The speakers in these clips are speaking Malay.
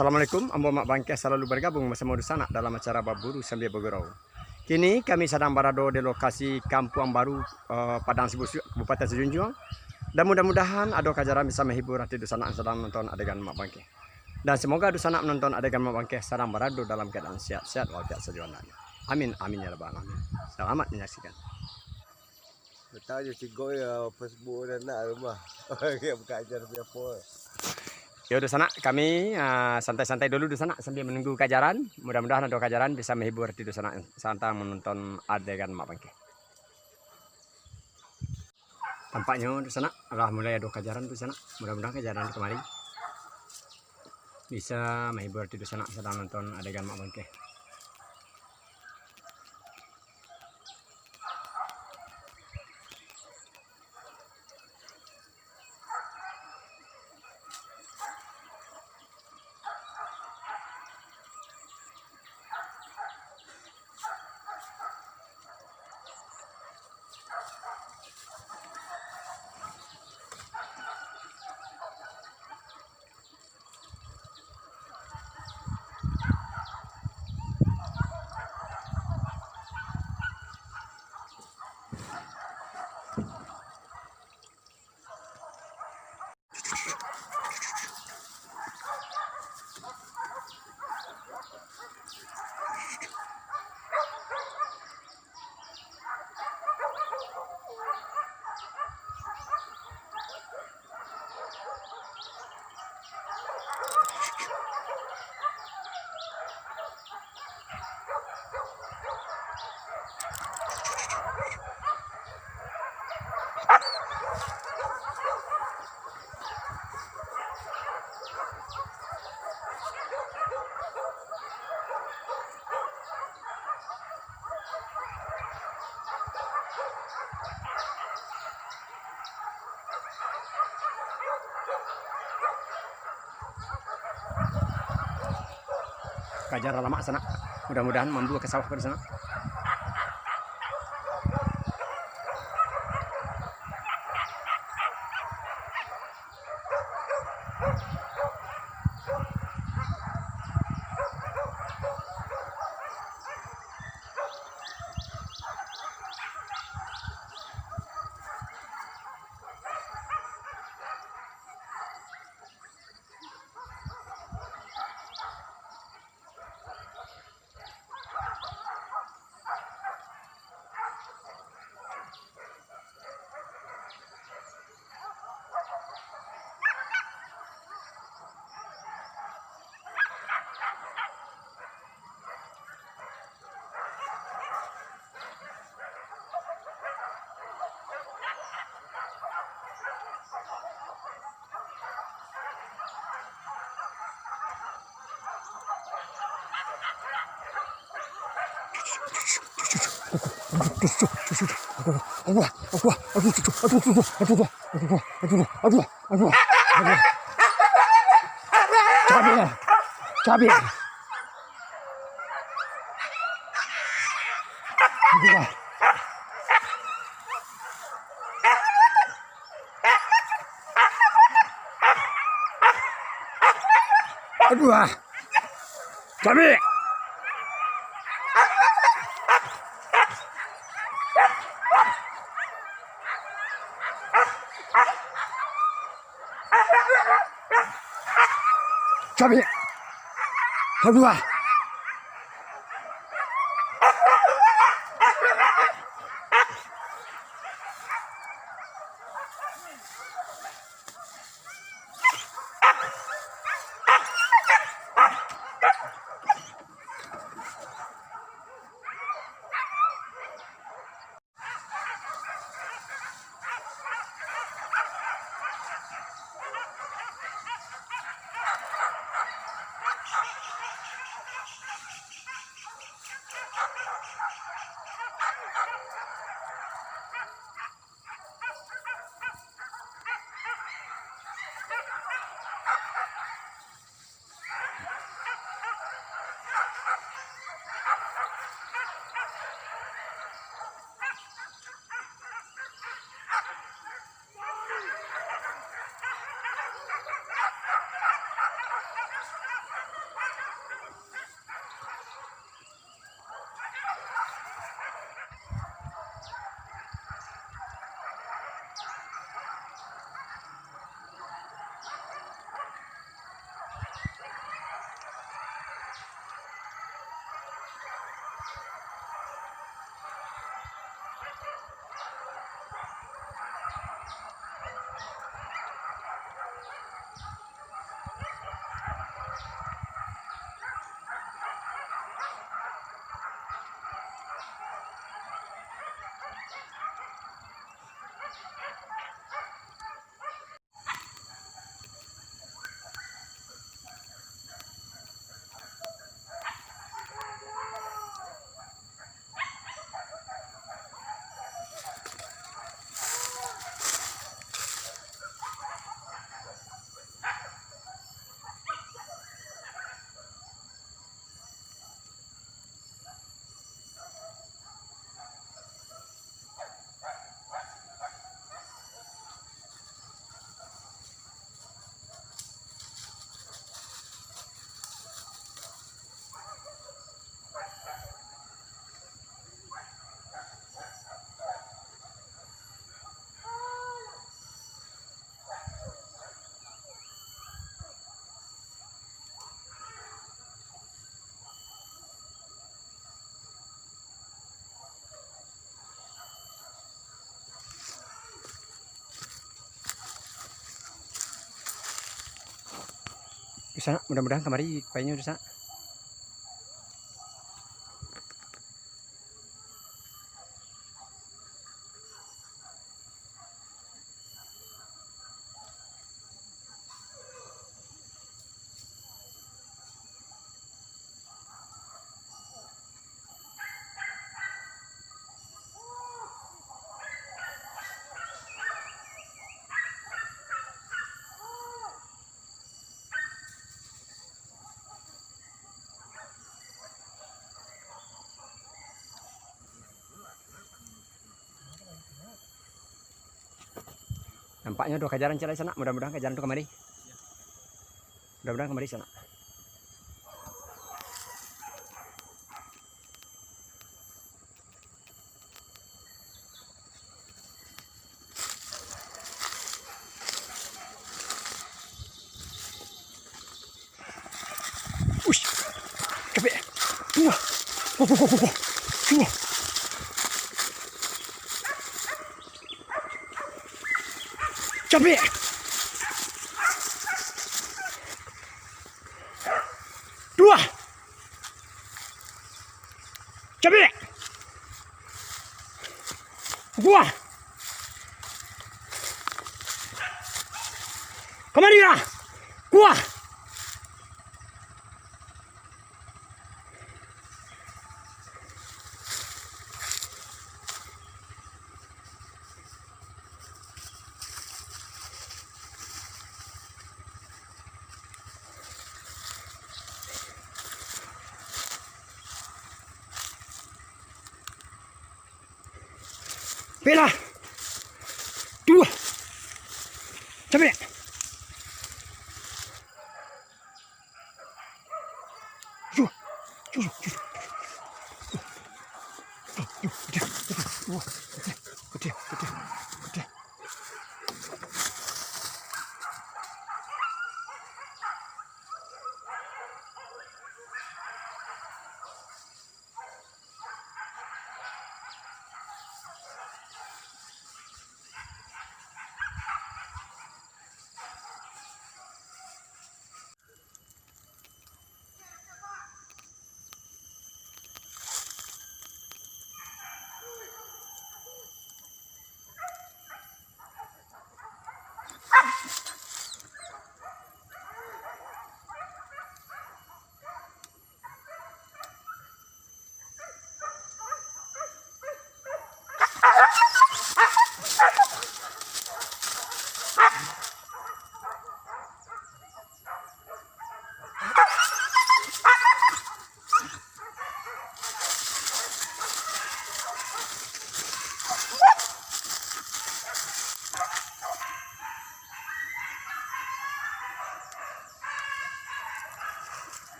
Assalamualaikum, ambo mak Bangkeh selalu bergabung bersama Dusanak dalam acara Berburu sambil bergurau. Kini kami sedang berada di lokasi kampuang baru Padang Sibusuak, Kabupaten Sijunjuang. Dan mudah-mudahan ada kajaran bisa menghibur hati Dusanak yang sedang menonton adegan mak Bangkeh. Dan semoga Dusanak menonton adegan mak Bangkeh sedang berada dalam keadaan sehat-sehat walafiat sejuananya. Amin, amin ya rabbal alamin. Selamat menyaksikan. Betul je cikgu ya Facebook dan nak rumah. Dia bukan ajar apa. Ya Dusanak, kami santai-santai dulu Dusanak sambil menunggu kajaran. Mudah-mudahan ada kajaran bisa menghibur hati Dusanak santai menonton adegan mak Bangkeh. Tampaknya Dusanak telah mulai ada kajaran Dusanak. Mudah-mudahan kajaran kemari bisa menghibur hati Dusanak sedang menonton adegan mak Bangkeh. Kajar lama sana, mudah-mudahan mampu ke sawah ke sana. Cabai. Aduh. Cabai. Cabai. Aduh. Di sana, mudah-mudahan kemari payahnya di sana. Nampaknya dua kejaran celai sana. Mudah-mudahan kejaran itu kemari. Mudah-mudahan kemari sana. Ush, capek. Wah, wah. Capek. Dua. Capek. Dua. Kemari ya. Gua. Bela. Dua. Capek. Gede.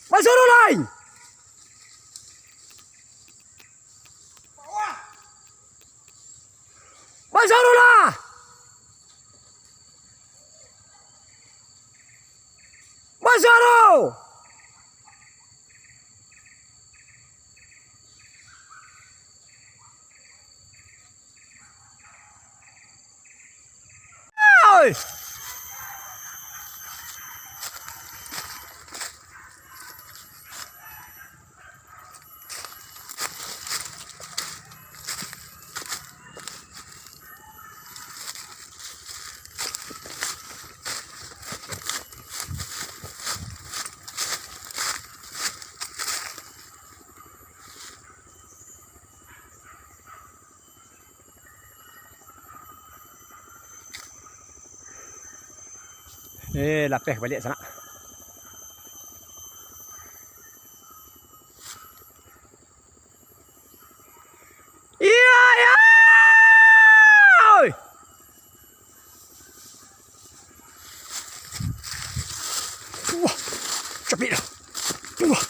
Masuk lain. Masuk lah. Masuk. Oi. Lapeh balik sana. Iya, ya. Wah, capek dah. Wah.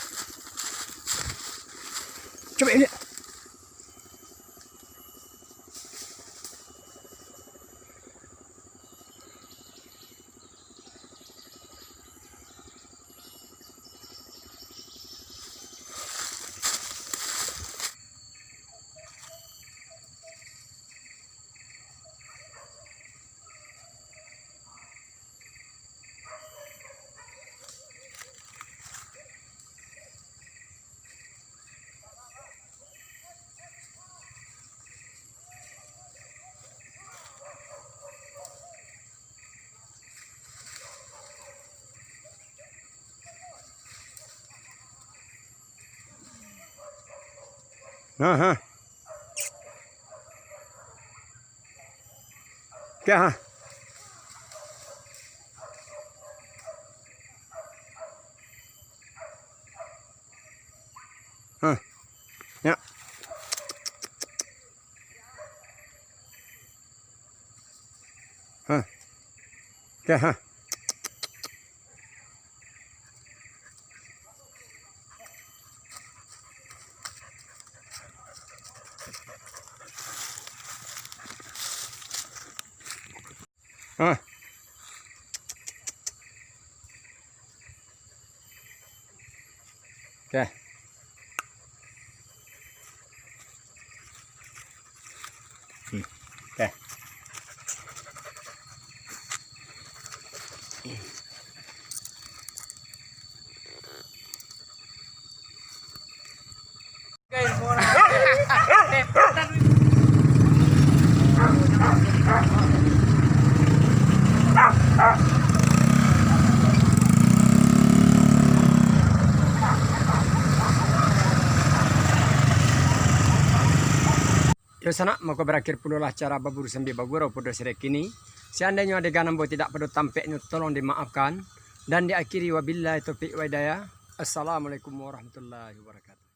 Ha. Okey ha. Ha. Ya. Ha. Okey ha. Ha. Okey. Okey. Yo sana maka berakhir pula lah cara berburu sambil bergurau pada sore kini. Seandainya ada ganambo tidak pada tampaknya tolong dimaafkan dan diakhiri wabillahi taufiq wa hidayah. Assalamualaikum warahmatullahi wabarakatuh.